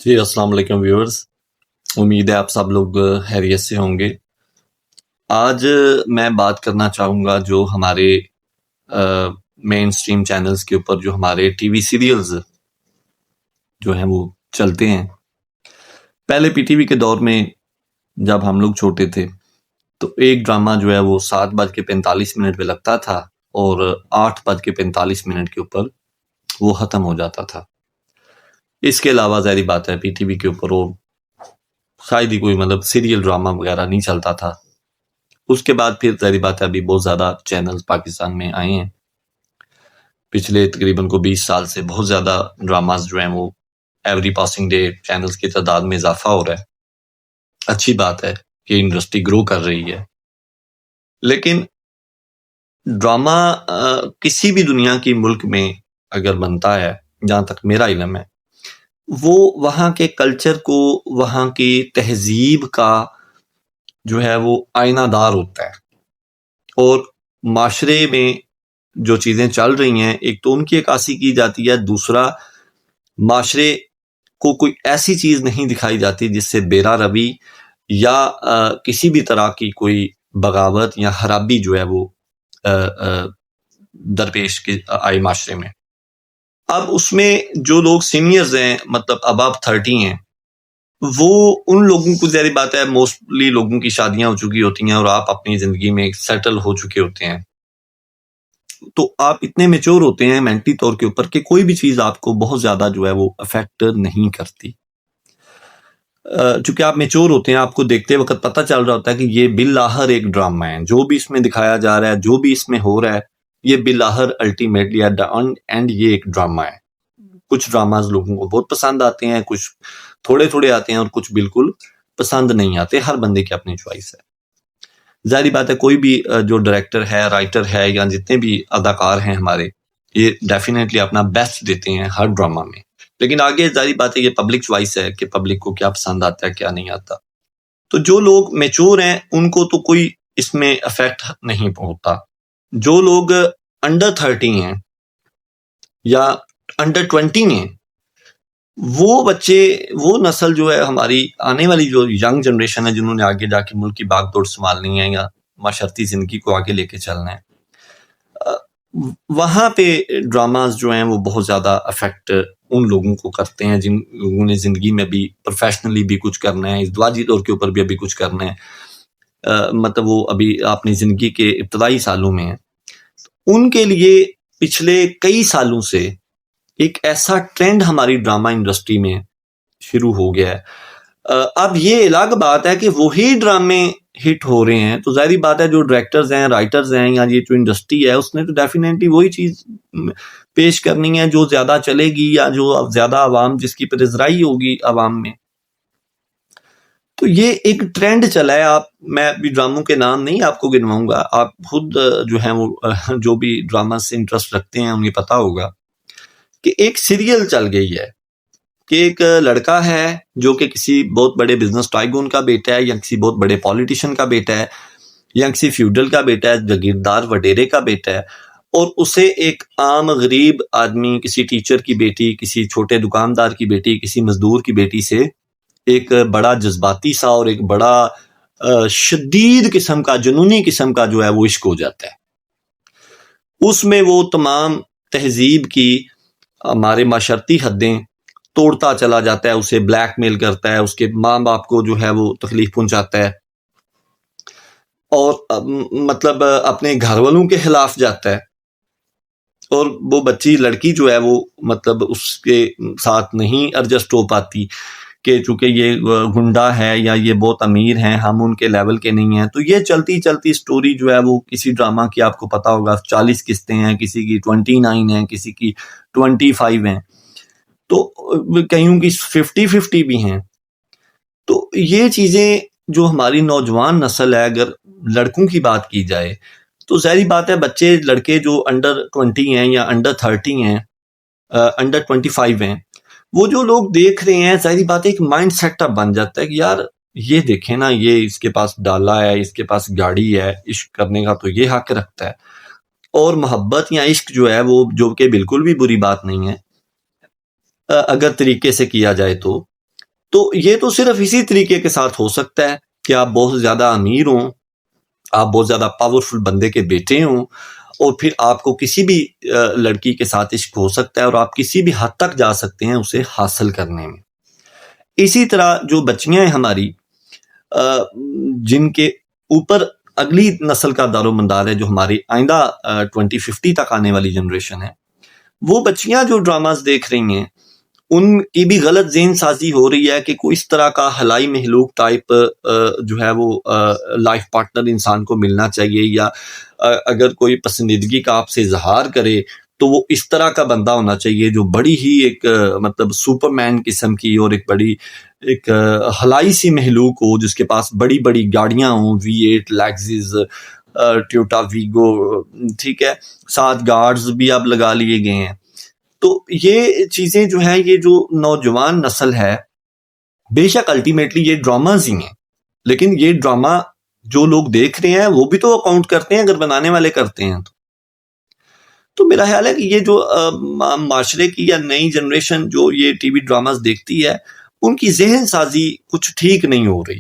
جی السلام علیکم ویورز، امید ہے آپ سب لوگ خیریت سے ہوں گے۔ آج میں بات کرنا چاہوں گا جو ہمارے مین سٹریم چینلز کے اوپر جو ہمارے ٹی وی سیریلز جو ہیں وہ چلتے ہیں۔ پہلے پی ٹی وی کے دور میں جب ہم لوگ چھوٹے تھے تو ایک ڈرامہ جو ہے وہ 7:45 پہ لگتا تھا اور 8:45 کے اوپر وہ ختم ہو جاتا تھا۔ اس کے علاوہ ظاہری بات ہے پی ٹی وی کے اوپر وہ شاید ہی کوئی سیریل ڈرامہ وغیرہ نہیں چلتا تھا۔ اس کے بعد پھر ظاہری بات ہے ابھی بہت زیادہ چینلز پاکستان میں آئے ہیں۔ پچھلے تقریباً 20 سال سے بہت زیادہ ڈراماز جو ہیں وہ ایوری پاسنگ ڈے چینلز کی تعداد میں اضافہ ہو رہا ہے۔ اچھی بات ہے کہ انڈسٹری گرو کر رہی ہے، لیکن ڈرامہ کسی بھی دنیا کی ملک میں اگر بنتا ہے، جہاں تک میرا علم ہے، وہ وہاں کے کلچر کو، وہاں کی تہذیب کا جو ہے وہ آئینہ دار ہوتا ہے، اور معاشرے میں جو چیزیں چل رہی ہیں ایک تو ان کی عکاسی کی جاتی ہے، دوسرا معاشرے کو کوئی ایسی چیز نہیں دکھائی جاتی جس سے بیرا روی یا کسی بھی طرح کی کوئی بغاوت یا خرابی جو ہے وہ درپیش آئے معاشرے میں۔ اب اس میں جو لوگ سینئرز ہیں، اباب 30 ہیں، وہ ان لوگوں کو ظاہری بات ہے موسٹلی لوگوں کی شادیاں ہو چکی ہوتی ہیں اور آپ اپنی زندگی میں سیٹل ہو چکے ہوتے ہیں، تو آپ اتنے میچور ہوتے ہیں مینٹلی طور کے اوپر کہ کوئی بھی چیز آپ کو بہت زیادہ جو ہے وہ افیکٹ نہیں کرتی۔ چونکہ آپ میچور ہوتے ہیں، آپ کو دیکھتے وقت پتہ چل رہا ہوتا ہے کہ یہ بالآخر ایک ڈرامہ ہے، جو بھی اس میں دکھایا جا رہا ہے، جو بھی اس میں ہو رہا ہے، یہ بالآخر الٹیمیٹلی ایٹ دا اینڈ یہ ایک ڈرامہ ہے۔ کچھ ڈراماز لوگوں کو بہت پسند آتے ہیں، کچھ تھوڑے تھوڑے آتے ہیں اور کچھ بالکل پسند نہیں آتے۔ ہر بندے کی اپنی چوائس ہے۔ ظاہری بات ہے کوئی بھی جو ڈائریکٹر ہے، رائٹر ہے، یا جتنے بھی اداکار ہیں ہمارے، یہ ڈیفینیٹلی اپنا بیسٹ دیتے ہیں ہر ڈرامہ میں، لیکن آگے ظاہری بات ہے یہ پبلک چوائس ہے کہ پبلک کو کیا پسند آتا ہے کیا نہیں آتا۔ تو جو لوگ میچور ہیں ان کو تو کوئی اس میں افیکٹ نہیں ہوتا۔ جو لوگ انڈر 30 ہیں یا انڈر 20 ہیں، وہ بچے، وہ نسل جو ہے ہماری آنے والی جو ینگ جنریشن ہے، جنہوں نے آگے جا کے ملک کی باغ دوڑ سنبھالنی ہے یا معاشرتی زندگی کو آگے لے کے چلنا ہے، وہاں پہ ڈراماز جو ہیں وہ بہت زیادہ افیکٹ ان لوگوں کو کرتے ہیں جن لوگوں نے زندگی میں بھی پروفیشنلی بھی کچھ کرنا ہے، ازدواجی طور کے اوپر بھی ابھی کچھ کرنا ہے، وہ ابھی اپنی زندگی کے ابتدائی سالوں میں ہیں۔ ان کے لیے پچھلے کئی سالوں سے ایک ایسا ٹرینڈ ہماری ڈرامہ انڈسٹری میں شروع ہو گیا ہے۔ اب یہ الگ بات ہے کہ وہی ڈرامے ہٹ ہو رہے ہیں، تو ظاہری بات ہے جو ڈائریکٹرز ہیں، رائٹرز ہیں، یا یہ جو انڈسٹری ہے، اس نے تو ڈیفینیٹلی وہی چیز پیش کرنی ہے جو زیادہ چلے گی یا جو زیادہ عوام جس کی پذیرائی ہوگی عوام میں۔ تو یہ ایک ٹرینڈ چلا ہے۔ میں ابھی ڈراموں کے نام نہیں آپ کو گنواؤں گا، آپ خود جو ہیں وہ جو بھی ڈرامہ سے انٹرسٹ رکھتے ہیں انہیں پتا ہوگا کہ ایک سیریل چل گئی ہے کہ ایک لڑکا ہے جو کہ کسی بہت بڑے بزنس ٹائکون کا بیٹا ہے، یا کسی بہت بڑے پولیٹیشین کا بیٹا ہے، یا کسی فیوڈل کا بیٹا ہے، جاگیردار وڈیرے کا بیٹا ہے، اور اسے ایک عام غریب آدمی، کسی ٹیچر کی بیٹی، کسی چھوٹے دکاندار کی بیٹی، کسی مزدور کی بیٹی سے ایک بڑا جذباتی سا اور ایک بڑا شدید قسم کا، جنونی قسم کا جو ہے وہ عشق ہو جاتا ہے۔ اس میں وہ تمام تہذیب کی ہمارے معاشرتی حدیں توڑتا چلا جاتا ہے، اسے بلیک میل کرتا ہے، اس کے ماں باپ کو جو ہے وہ تکلیف پہنچاتا ہے، اور اپنے گھر والوں کے خلاف جاتا ہے، اور وہ بچی لڑکی جو ہے وہ اس کے ساتھ نہیں ایڈجسٹ ہو پاتی کہ چونکہ یہ گنڈا ہے یا یہ بہت امیر ہیں، ہم ان کے لیول کے نہیں ہیں۔ تو یہ چلتی چلتی سٹوری جو ہے وہ کسی ڈرامہ کی آپ کو پتا ہوگا 40 قسطیں ہیں، کسی کی 29 ہیں، کسی کی 25 ہیں، تو کئیوں کی 50 بھی ہیں۔ تو یہ چیزیں جو ہماری نوجوان نسل ہے، اگر لڑکوں کی بات کی جائے تو ظاہری بات ہے بچے لڑکے جو انڈر 20 ہیں یا انڈر 30 ہیں، انڈر 25 ہیں، وہ جو لوگ دیکھ رہے ہیں، ظاہری بات ہے ایک مائنڈ سیٹ اپ بن جاتا ہے کہ یار یہ دیکھیں نا، یہ اس کے پاس ڈالا ہے، اس کے پاس گاڑی ہے، عشق کرنے کا تو یہ حق رکھتا ہے۔ اور محبت یا عشق جو ہے وہ، جو کہ بالکل بھی بری بات نہیں ہے اگر طریقے سے کیا جائے تو، تو یہ تو صرف اسی طریقے کے ساتھ ہو سکتا ہے کہ آپ بہت زیادہ امیر ہوں، آپ بہت زیادہ پاورفل بندے کے بیٹے ہوں، اور پھر آپ کو کسی بھی لڑکی کے ساتھ عشق ہو سکتا ہے اور آپ کسی بھی حد تک جا سکتے ہیں اسے حاصل کرنے میں۔ اسی طرح جو بچیاں ہیں ہماری، جن کے اوپر اگلی نسل کا دار و مدار ہے، جو ہماری آئندہ 2050 تک آنے والی جنریشن ہے، وہ بچیاں جو ڈراماز دیکھ رہی ہیں ان کی بھی غلط ذہن سازی ہو رہی ہے کہ کوئی اس طرح کا حلائی محلوق ٹائپ جو ہے وہ لائف پارٹنر انسان کو ملنا چاہیے، یا اگر کوئی پسندیدگی کا آپ سے اظہار کرے تو وہ اس طرح کا بندہ ہونا چاہیے جو بڑی ہی ایک مطلب سپر مین قسم کی اور ایک بڑی ایک حلائی سی محلوق ہو، جس کے پاس بڑی بڑی گاڑیاں ہوں، V8 لیگزز، ٹویوٹا ویگو، ٹھیک ہے، ساتھ گارڈز بھی اب لگا لیے گئے ہیں۔ تو یہ چیزیں جو ہیں، یہ جو نوجوان نسل ہے، بے شک الٹیمیٹلی یہ ڈراماز ہی ہیں، لیکن یہ ڈرامہ جو لوگ دیکھ رہے ہیں وہ بھی تو اکاؤنٹ کرتے ہیں، اگر بنانے والے کرتے ہیں تو میرا خیال ہے کہ یہ جو معاشرے کی یا نئی جنریشن جو یہ ٹی وی ڈراماز دیکھتی ہے، ان کی ذہن سازی کچھ ٹھیک نہیں ہو رہی۔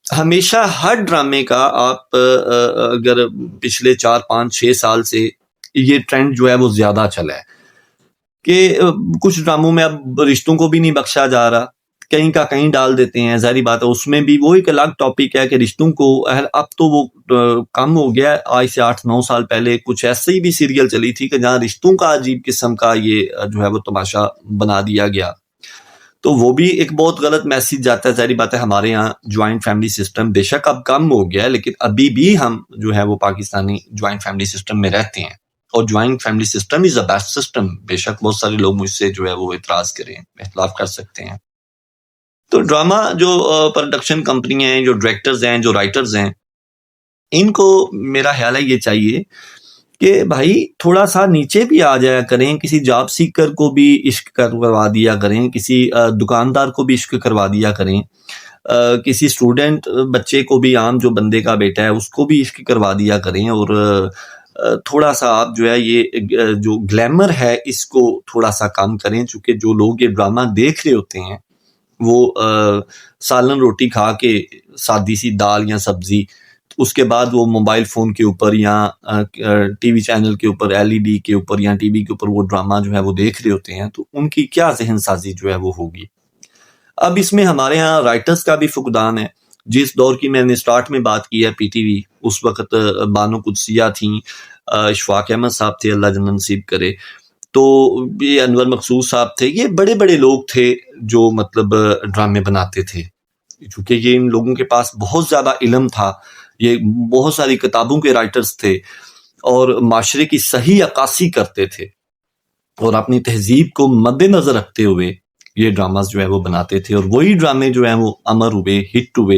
ہمیشہ ہر ڈرامے کا آپ اگر پچھلے 4-5-6 سال سے یہ ٹرینڈ جو ہے وہ زیادہ چلا ہے کہ کچھ ڈراموں میں اب رشتوں کو بھی نہیں بخشا جا رہا، کہیں کا کہیں ڈال دیتے ہیں۔ ظاہری بات ہے اس میں بھی وہ ایک الگ ٹاپک ہے کہ رشتوں کو، اب تو وہ کم ہو گیا ہے، آج سے 8-9 سال پہلے کچھ ایسی بھی سیریل چلی تھی کہ جہاں رشتوں کا عجیب قسم کا یہ جو ہے وہ تماشا بنا دیا گیا، تو وہ بھی ایک بہت غلط میسج جاتا ہے۔ ظاہری بات ہے ہمارے یہاں جوائنٹ فیملی سسٹم بے شک اب کم ہو گیا ہے، لیکن ابھی بھی ہم جو ہے وہ پاکستانی جوائنٹ فیملی سسٹم میں رہتے ہیں، اور joint family system is a best system. بے شک بہت سارے لوگ مجھ سے جو ہے وہ اعتراض کریں، اختلاف کر سکتے ہیں۔ تو ڈرامہ جو پروڈکشن کمپنیاں ہیں، جو ڈائریکٹرز ہیں، جو رائٹرز ہیں، ان کو میرا خیال ہے یہ چاہیے کہ بھائی تھوڑا سا نیچے بھی آ جایا کریں، کسی جاب سیکر کو بھی عشق کروا دیا کریں، کسی دکاندار کو بھی عشق کروا دیا کریں، کسی اسٹوڈنٹ بچے کو بھی، عام جو بندے کا بیٹا ہے اس کو بھی عشق کروا دیا کریں، اور تھوڑا سا آپ جو ہے یہ جو گلیمر ہے اس کو تھوڑا سا کم کریں، چونکہ جو لوگ یہ ڈرامہ دیکھ رہے ہوتے ہیں وہ سالن روٹی کھا کے، سادی سی دال یا سبزی، اس کے بعد وہ موبائل فون کے اوپر یا ٹی وی چینل کے اوپر، LED کے اوپر یا ٹی وی کے اوپر وہ ڈرامہ جو ہے وہ دیکھ رہے ہوتے ہیں، تو ان کی کیا ذہن سازی جو ہے وہ ہوگی۔ اب اس میں ہمارے ہاں رائٹرز کا بھی فقدان ہے۔ جس دور کی میں نے سٹارٹ میں بات کی ہے PTV، اس وقت بانو قدسیہ تھیں، اشفاق احمد صاحب تھے، اللہ جنت نصیب کرے، تو یہ انور مقصود صاحب تھے، یہ بڑے بڑے لوگ تھے جو مطلب ڈرامے بناتے تھے، چونکہ یہ ان لوگوں کے پاس بہت زیادہ علم تھا، یہ بہت ساری کتابوں کے رائٹرز تھے، اور معاشرے کی صحیح عکاسی کرتے تھے، اور اپنی تہذیب کو مد نظر رکھتے ہوئے یہ ڈراماز جو ہے وہ بناتے تھے، اور وہی ڈرامے جو ہیں وہ امر ہوئے، ہٹ ہوئے۔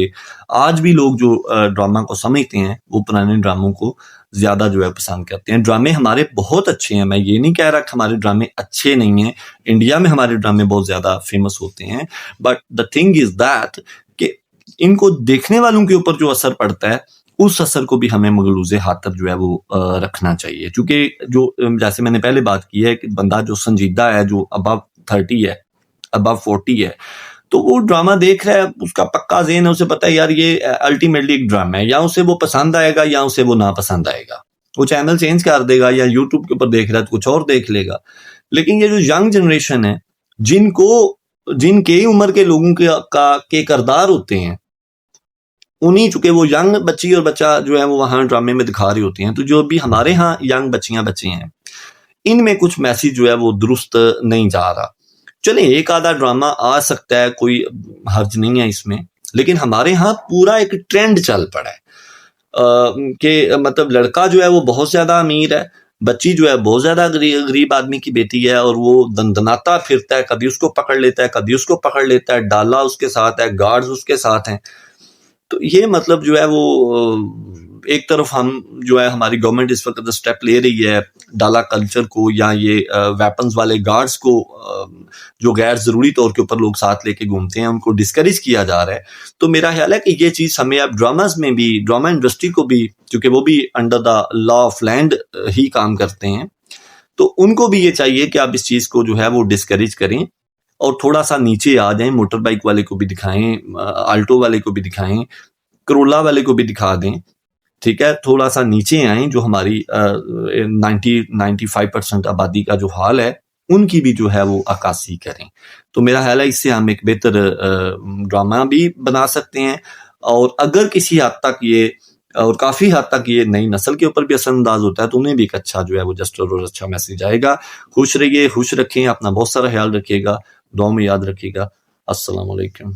آج بھی لوگ جو ڈرامہ کو سمجھتے ہیں وہ پرانے ڈراموں کو زیادہ جو ہے پسند کرتے ہیں۔ ڈرامے ہمارے بہت اچھے ہیں، میں یہ نہیں کہہ رہا کہ ہمارے ڈرامے اچھے نہیں ہیں، انڈیا میں ہمارے ڈرامے بہت زیادہ فیمس ہوتے ہیں، but the thing is that کہ ان کو دیکھنے والوں کے اوپر جو اثر پڑتا ہے، اس اثر کو بھی ہمیں مغلوظ خاطر جو ہے وہ رکھنا چاہیے، چونکہ جو جیسے میں نے پہلے بات کی ہے کہ بندہ جو سنجیدہ ہے، جو ابو 30 ہے، ابو 40 ہے، تو وہ ڈرامہ دیکھ رہا ہے، اس کا پکا ذہن ہے، اسے پتہ ہے یار یہ الٹیمیٹلی ایک ڈرامہ ہے، یا اسے وہ پسند آئے گا یا اسے وہ ناپسند آئے گا، وہ چینل چینج کر دے گا، یا یوٹیوب کے اوپر دیکھ رہا ہے تو کچھ اور دیکھ لے گا۔ لیکن یہ جو ینگ جنریشن ہے، جن کے عمر کے لوگوں کے کردار ہوتے ہیں، انہیں چونکہ وہ ینگ بچی اور بچہ جو ہے وہ وہاں ڈرامے میں دکھا رہے ہوتے ہیں، تو جو بھی ہمارے ہاں ینگ بچیاں بچے ہیں، ان میں کچھ میسیج جو ہے وہ درست نہیں جا رہا۔ چلیں ایک آدھا ڈرامہ آ سکتا ہے، کوئی حرج نہیں ہے اس میں، لیکن ہمارے ہاں پورا ایک ٹرینڈ چل پڑا ہے کہ مطلب لڑکا جو ہے وہ بہت زیادہ امیر ہے، بچی جو ہے بہت زیادہ غریب آدمی کی بیٹی ہے، اور وہ دندناتا پھرتا ہے، کبھی اس کو پکڑ لیتا ہے، کبھی اس کو پکڑ لیتا ہے، ڈالا اس کے ساتھ ہے، گارڈز اس کے ساتھ ہیں۔ تو یہ مطلب جو ہے وہ ایک طرف ہم جو ہے ہماری گورنمنٹ اس وقت سٹیپ لے رہی ہے ڈالا کلچر کو، یا یہ ویپنز والے گارڈز کو جو غیر ضروری طور کے اوپر لوگ ساتھ لے کے گھومتے ہیں، ان کو ڈسکریج کیا جا رہا ہے۔ تو میرا خیال ہے کہ یہ چیز ہمیں اب ڈراماز میں بھی، ڈرامہ انڈسٹری کو بھی، کیونکہ وہ بھی under the law of land ہی کام کرتے ہیں، تو ان کو بھی یہ چاہیے کہ آپ اس چیز کو جو ہے وہ ڈسکریج کریں، اور تھوڑا سا نیچے آ جائیں, موٹر بائک والے کو بھی دکھائیں, آلٹو والے کو بھی دکھائیں, کرولا والے کو بھی دکھا دیں, ٹھیک ہے, تھوڑا سا نیچے آئیں, جو ہماری 95% آبادی کا جو حال ہے ان کی بھی جو ہے وہ عکاسی کریں. تو میرا خیال ہے اس سے ہم ایک بہتر ڈرامہ بھی بنا سکتے ہیں, اور اگر کسی حد تک یہ اور کافی حد تک یہ نئی نسل کے اوپر بھی اثر انداز ہوتا ہے تو انہیں بھی ایک اچھا جو ہے وہ جسٹر اور اچھا میسج آئے گا. خوش رہیے, خوش رکھیں, اپنا بہت سارا خیال رکھیے گا, دعاؤں میں یاد رکھیے گا. السلام علیکم.